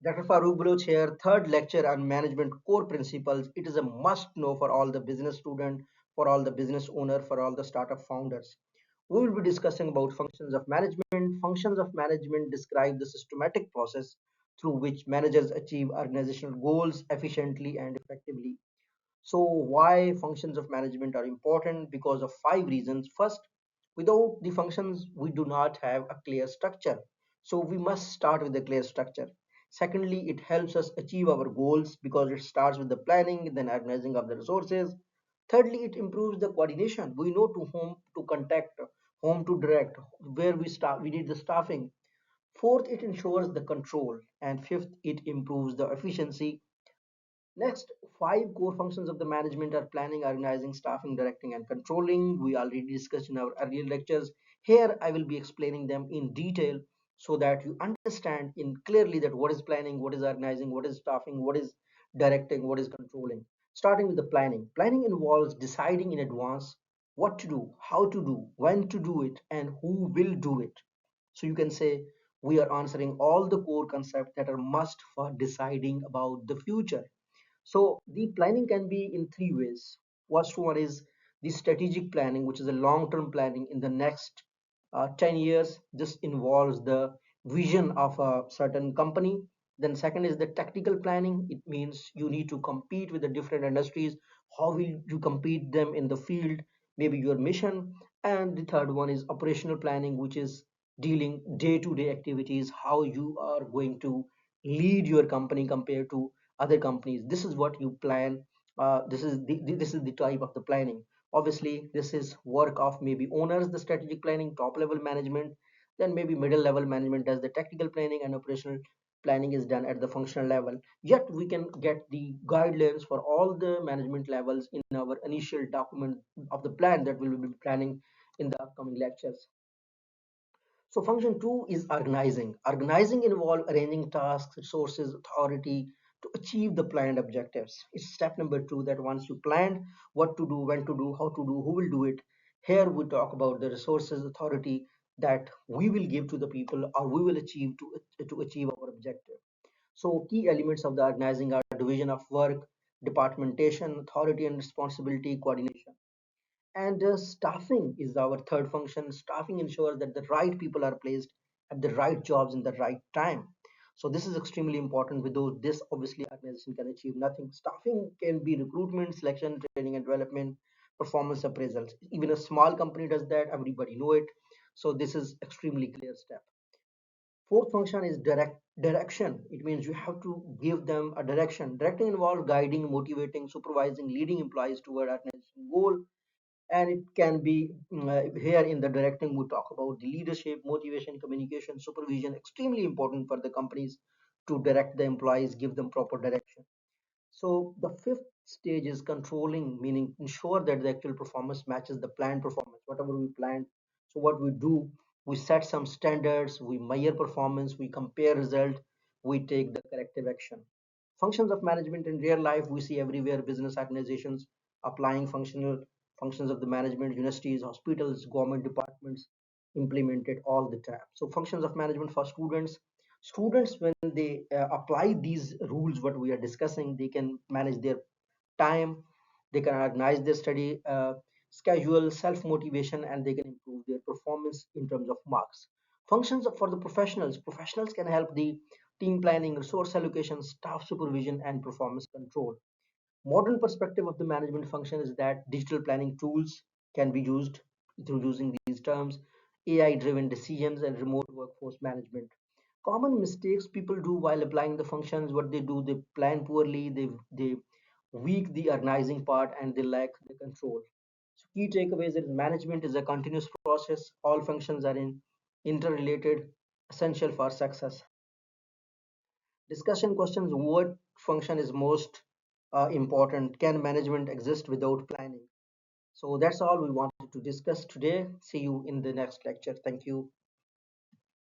Dr. Farooq Baloch here, third lecture on management core principles. It is a must know for all the business student, for all the business owner, for all the startup founders. We will be discussing about functions of management. Functions of management describe the systematic process through which managers achieve organizational goals efficiently and effectively. So why functions of management are important? Because of five reasons. First, without the functions, we do not have a clear structure. So we must start with a clear structure. Secondly, it helps us achieve our goals because it starts with the planning, then organizing of the resources. Thirdly, it improves the coordination. We know to whom to contact, whom to direct, where we start, we need the staffing. Fourth, it ensures the control. And fifth, it improves the efficiency. Next, five core functions of the management are planning, organizing, staffing, directing, and controlling. We already discussed in our earlier lectures. Here, I will be explaining them in detail so that you understand in clearly that what is planning, what is organizing, what is staffing, what is directing, what is controlling. Starting with the planning. Planning involves deciding in advance what to do, how to do, when to do it, and who will do it. So you can say we are answering all the core concepts that are must for deciding about the future. So the planning can be in three ways. First one is the strategic planning, which is a long-term planning in the next 10 years. This involves the vision of a certain company. Then second is the tactical planning. It means you need to compete with the different industries. How will you compete them in the field? Maybe your mission. And the third one is operational planning, which is dealing day-to-day activities, how you are going to lead your company compared to other companies. This is what you plan. This is the type of the planning. Obviously this is work of maybe owners, the strategic planning, top level management, then maybe middle level management does the tactical planning, and operational planning is done at the functional level. Yet we can get the guidelines for all the management levels in our initial document of the plan that we will be planning in the upcoming lectures. So function two is organizing. Organizing involves arranging tasks, resources, authority to achieve the planned objectives. It's step number two that once you planned what to do, when to do, how to do, who will do it. Here we talk about the resources, authority that we will give to the people or we will achieve to achieve our objective. So key elements of the organizing are division of work, departmentation, authority and responsibility, coordination. And staffing is our third function. Staffing ensures that the right people are placed at the right jobs in the right time. So this is extremely important. Without this, obviously, organization can achieve nothing. Staffing can be recruitment, selection, training and development, performance appraisals. Even a small company does that. Everybody know it. So this is extremely clear step. Fourth function is direction. It means you have to give them a direction. Directing involves guiding, motivating, supervising, leading employees toward organization goal, and it can be here in the directing we talk about the leadership, motivation, communication, supervision, extremely important for the companies to direct the employees, give them proper direction. So the fifth stage is controlling, meaning ensure that the actual performance matches the planned performance, whatever we planned. So what we do, we set some standards, we measure performance, we compare result, we take the corrective action. Functions of management in real life we see everywhere. Business organizations applying functional functions of the management, universities, hospitals, government departments implement it all the time. So functions of management for students when they apply these rules what we are discussing, they can manage their time, they can organize their study schedule, self motivation, and they can improve their performance in terms of marks. Functions for the professionals can help the team planning, resource allocation, staff supervision, and performance control. Modern perspective of the management function is that digital planning tools can be used through using these terms, AI driven decisions, and remote workforce management. Common mistakes people do while applying the functions, what they do, they plan poorly, they weak the organizing part, and they lack the control. So key takeaways is management is a continuous process. All functions are interrelated, essential for success. Discussion questions: what function is most important? Can management exist without planning? So that's all we wanted to discuss today. See you in the next lecture. Thank you.